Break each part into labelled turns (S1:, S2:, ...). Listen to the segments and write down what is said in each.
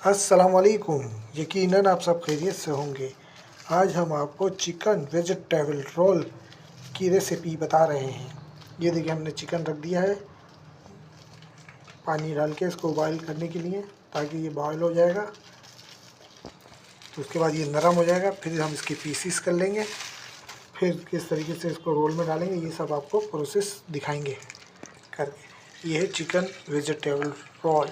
S1: अस्सलामुअलैकुम। यकीनन आप सब खैरियत से होंगे। आज हम आपको चिकन वेजिटेबल रोल की रेसिपी बता रहे हैं। ये देखिए, हमने चिकन रख दिया है पानी डाल के इसको बॉईल करने के लिए, ताकि ये बॉईल हो जाएगा तो उसके बाद ये नरम हो जाएगा। फिर हम इसके पीसीस कर लेंगे, फिर किस तरीके से इसको रोल में डालेंगे ये सब आपको प्रोसेस दिखाएंगे करके। ये है चिकन वेजिटेबल रोल।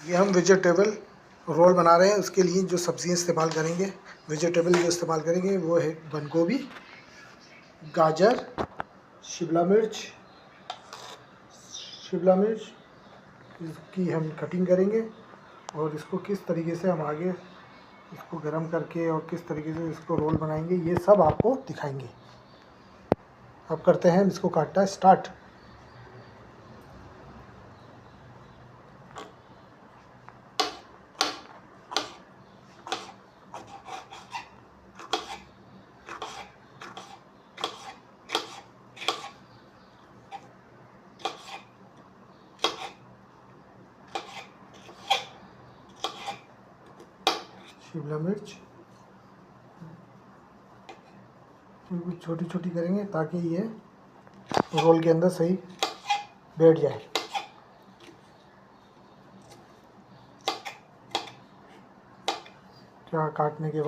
S1: ये हम वेजिटेबल रोल बना रहे हैं। उसके लिए जो सब्ज़ियाँ इस्तेमाल करेंगे, वेजिटेबल जो इस्तेमाल करेंगे वो है बंद गोभी, गाजर, शिमला मिर्च इसकी हम कटिंग करेंगे और इसको किस तरीके से हम आगे इसको गरम करके और किस तरीके से इसको रोल बनाएंगे ये सब आपको दिखाएंगे। अब करते हैं इसको काटना स्टार्ट। शिमला मिर्च बिल्कुल छोटी छोटी करेंगे ताकि ये रोल के अंदर सही बैठ जाए। क्या काटने के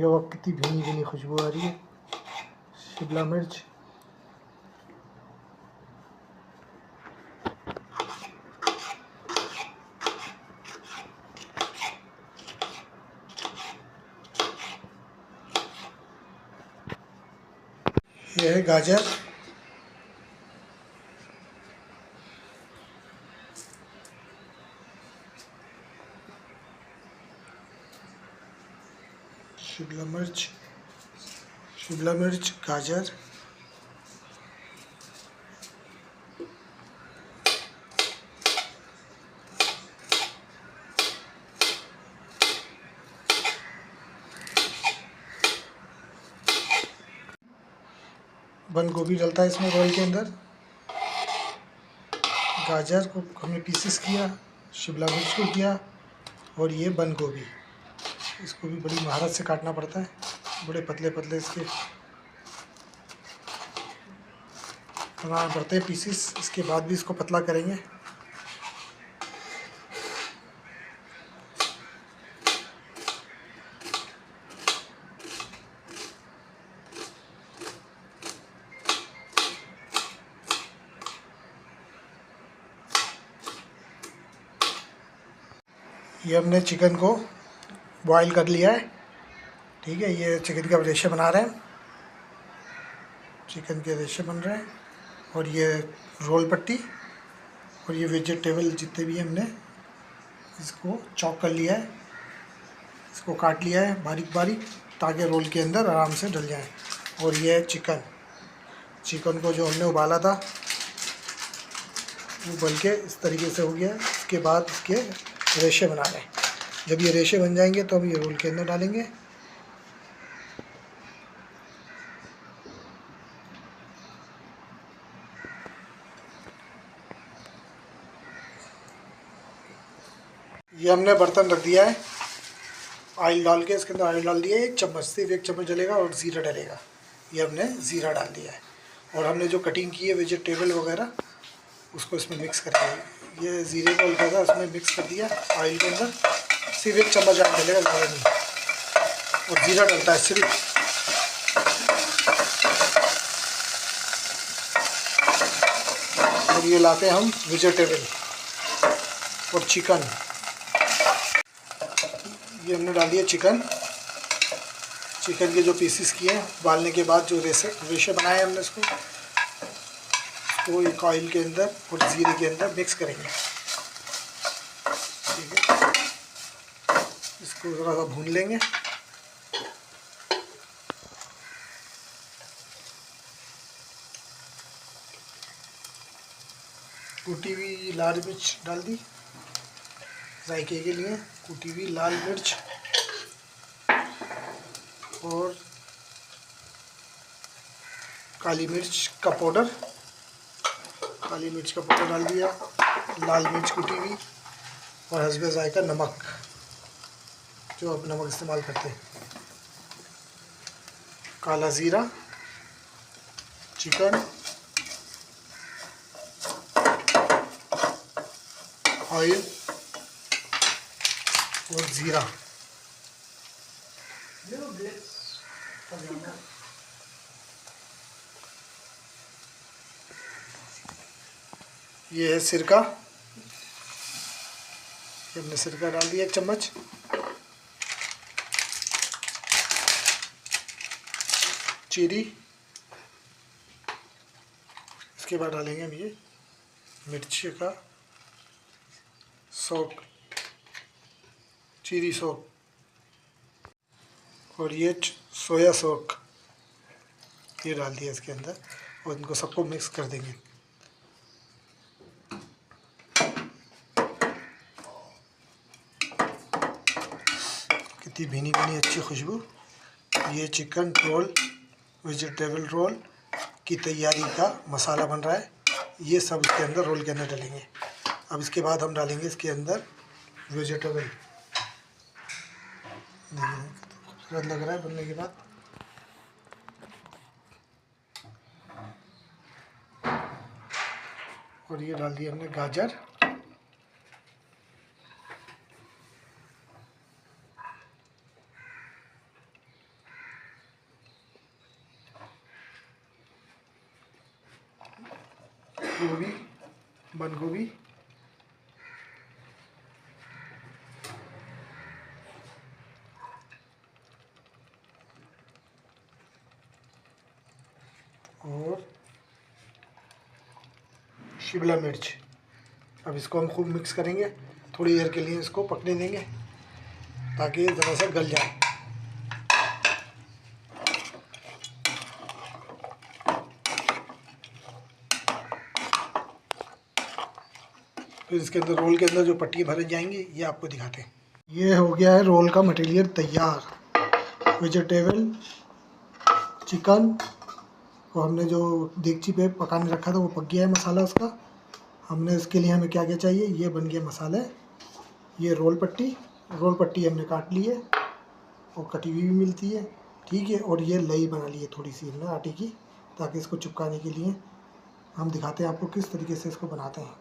S1: वक्त कितनी भीनी भीनी खुशबू आ रही है। शिमला मिर्च, यह है गाजर, शिमला मिर्च, गाजर, बंद गोभी डलता है इसमें रोल के अंदर। गाजर को हमने पीसेस किया, शिमला मिर्च को किया और ये बंद गोभी, इसको भी बड़ी महारत से काटना पड़ता है। बड़े पतले पतले इसके बनाना पड़ते हैं पीसेस। इसके बाद भी इसको पतला करेंगे। ये हमने चिकन को बॉईल कर लिया है, ठीक है। ये चिकन का रेशे बना रहे हैं, चिकन के रेशे बन रहे हैं। और ये रोल पट्टी और ये वेजिटेबल जितने भी हमने इसको चॉप कर लिया है, इसको काट लिया है बारीक बारीक ताकि रोल के अंदर आराम से डल जाए। और ये है चिकन को जो हमने उबाला था वो उबल के इस तरीके से हो गया है। इसके बाद इसके रेशे बना लें। जब ये रेशे बन जाएंगे तो हम ये रोल के अंदर डालेंगे। ये हमने बर्तन रख दिया है, ऑयल डाल के इसके अंदर ऑयल डाल दिया है 1 चम्मच, सिर्फ 1 चम्मच डलेगा और ज़ीरा डलेगा। ये हमने ज़ीरा डाल दिया है और हमने जो कटिंग की है वेजिटेबल वगैरह उसको इसमें मिक्स कर दिया। ये ज़ीरे को हल्का सा इसमें मिक्स कर दिया ऑयल के अंदर, सिर्फ 1 चम्मच ऑयल डलेगा, ज़्यादा नहीं। और ज़ीरा डलता है सिर्फ। और ये लाते हैं हम वेजिटेबल और चिकन। ये हमने डाल दिया चिकन के जो पीसेस किए हैं उबालने के बाद, जो रेशे बनाए हमने इसको एक ऑयल के अंदर और ज़ीरे के अंदर मिक्स करेंगे, ठीक है। इसको थोड़ा सा भून लेंगे। कुटी हुई लाल मिर्च डाल दी जायके के लिए, कुटी हुई लाल मिर्च और काली मिर्च का पाउडर डाल दिया, लाल मिर्च कुटी हुई, और हस्बे जायका नमक, जो आप नमक इस्तेमाल करते हैं, काला ज़ीरा, चिकन, ऑयल और ज़ीरा। ये है सिरका, हमने सिरका डाल दिया 1 चम्मच। चीनी, इसके बाद डालेंगे हम ये मिर्ची का सौंफ, चिली सौंफ, और ये सोया सौंफ, ये डाल दिया इसके अंदर और इनको सबको मिक्स कर देंगे। कितनी भीनी भीनी अच्छी खुशबू। ये चिकन रोल, वेजिटेबल रोल की तैयारी का मसाला बन रहा है। ये सब इसके अंदर रोल के अंदर डालेंगे। अब इसके बाद हम डालेंगे इसके अंदर वेजिटेबल। देखिए खूबसूरत लग रहा है बनने के बाद। और ये डाल दिया हमने गाजर, गोभी, बंद गोभी, और शिमला मिर्च। अब इसको हम खूब मिक्स करेंगे, थोड़ी देर के लिए इसको पकने देंगे ताकि ये ज़रा सा गल जाए। फिर इसके अंदर रोल के अंदर जो पट्टी भरे जाएंगी ये आपको दिखाते हैं। ये हो गया है रोल का मटेरियल तैयार। वेजिटेबल, चिकन को हमने जो देगची पे पकाने रखा था वो पक गया है मसाला उसका। हमने इसके लिए हमें क्या क्या चाहिए, ये बन गया मसाला। ये रोल पट्टी हमने काट ली है और कटी हुई भी मिलती है, ठीक है। और ये लई बना ली है थोड़ी सी हमने आटे की, ताकि इसको चिपकाने के लिए। हम दिखाते हैं आपको किस तरीके से इसको बनाते हैं।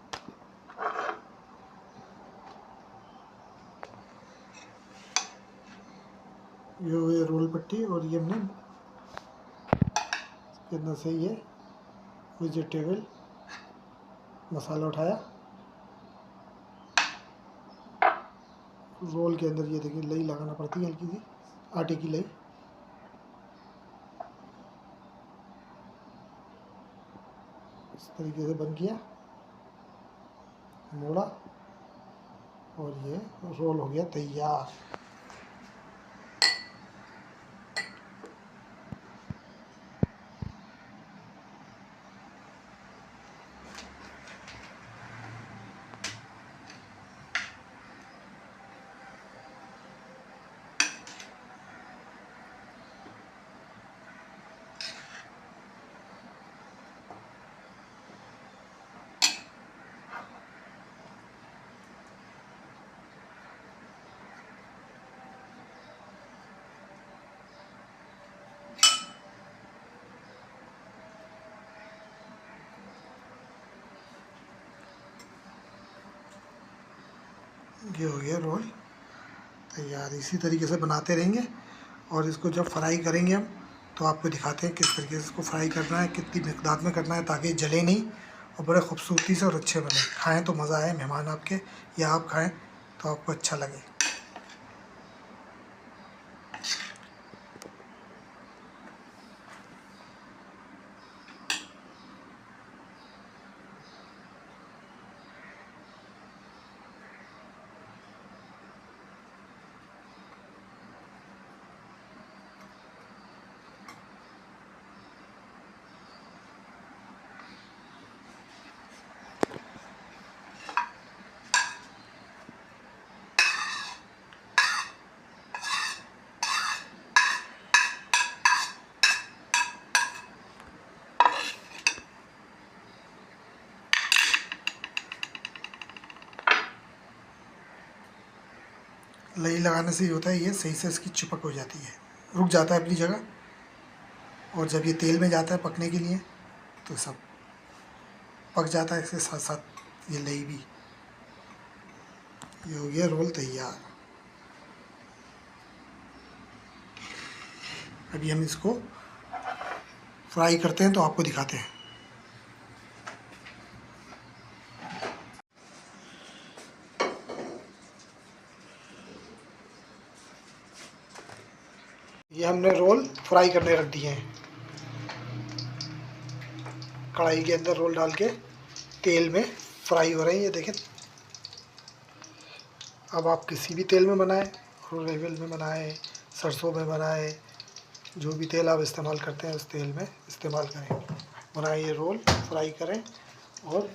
S1: ये रोल पट्टी और ये हमने इसके अंदर से ये वेजिटेबल मसाला उठाया, रोल के अंदर ये देखिए लई लगाना पड़ती है, हल्की सी आटे की लई। इस तरीके से बन गया, मोड़ा और ये रोल हो गया तैयार। ये हो गया रोल तैयार। इसी तरीके से बनाते रहेंगे और इसको जब फ्राई करेंगे हम तो आपको दिखाते हैं किस तरीके से इसको फ्राई करना है, कितनी मिकदार में करना है ताकि जले नहीं और बड़े खूबसूरती से और अच्छे बने। खाएं तो मज़ा आए मेहमान आपके, या आप खाएं तो आपको अच्छा लगे। लई लगाने से ये होता है, ये सही से इसकी चिपक हो जाती है, रुक जाता है अपनी जगह। और जब ये तेल में जाता है पकने के लिए तो सब पक जाता है इसके साथ साथ ये लई भी। ये हो गया रोल तैयार। अभी हम इसको फ्राई करते हैं तो आपको दिखाते हैं। ये हमने रोल फ्राई करने रख दिए हैं। कढ़ाई के अंदर रोल डाल के तेल में फ्राई हो रहे हैं, ये देखें। अब आप किसी भी तेल में बनाएं, ऑयल में बनाएं, सरसों में बनाएं, जो भी तेल आप इस्तेमाल करते हैं उस तेल में इस्तेमाल करें, बनाएं ये रोल, फ्राई करें और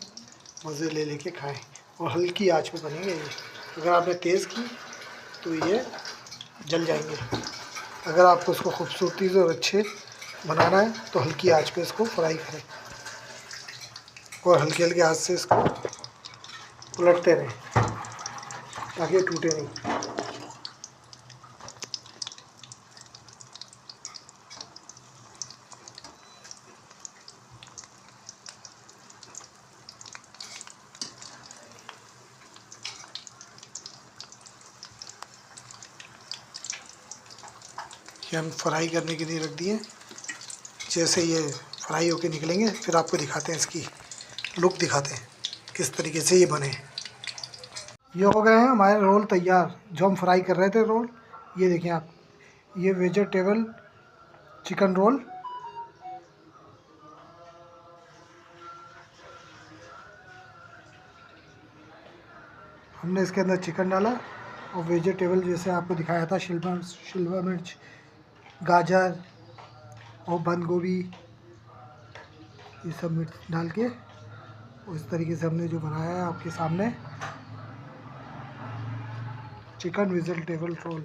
S1: मज़े ले लेके खाएं। और हल्की आंच पे बनेंगे ये। अगर आपने तेज़ की तो ये जल जाएंगे। अगर आपको इसको खूबसूरती से और अच्छे बनाना है तो हल्की आंच पे इसको फ्राई करें और हल्के हल्के हाथ से इसको उलटते रहें ताकि ये टूटे नहीं। ये हम फ्राई करने के लिए रख दिए। जैसे ये फ्राई होके निकलेंगे फिर आपको दिखाते हैं, इसकी लुक दिखाते हैं किस तरीके से ये बने। ये हो गए हैं हमारे रोल तैयार, जो हम फ्राई कर रहे थे रोल। ये देखें आप, ये वेजिटेबल चिकन रोल। हमने इसके अंदर चिकन डाला और वेजिटेबल जैसे आपको दिखाया था, शिमला मिर्च, गाजर और बंद गोभी, ये सब मिर्च डाल के उस तरीके से हमने जो बनाया है आपके सामने चिकन वेजिटेबल रोल।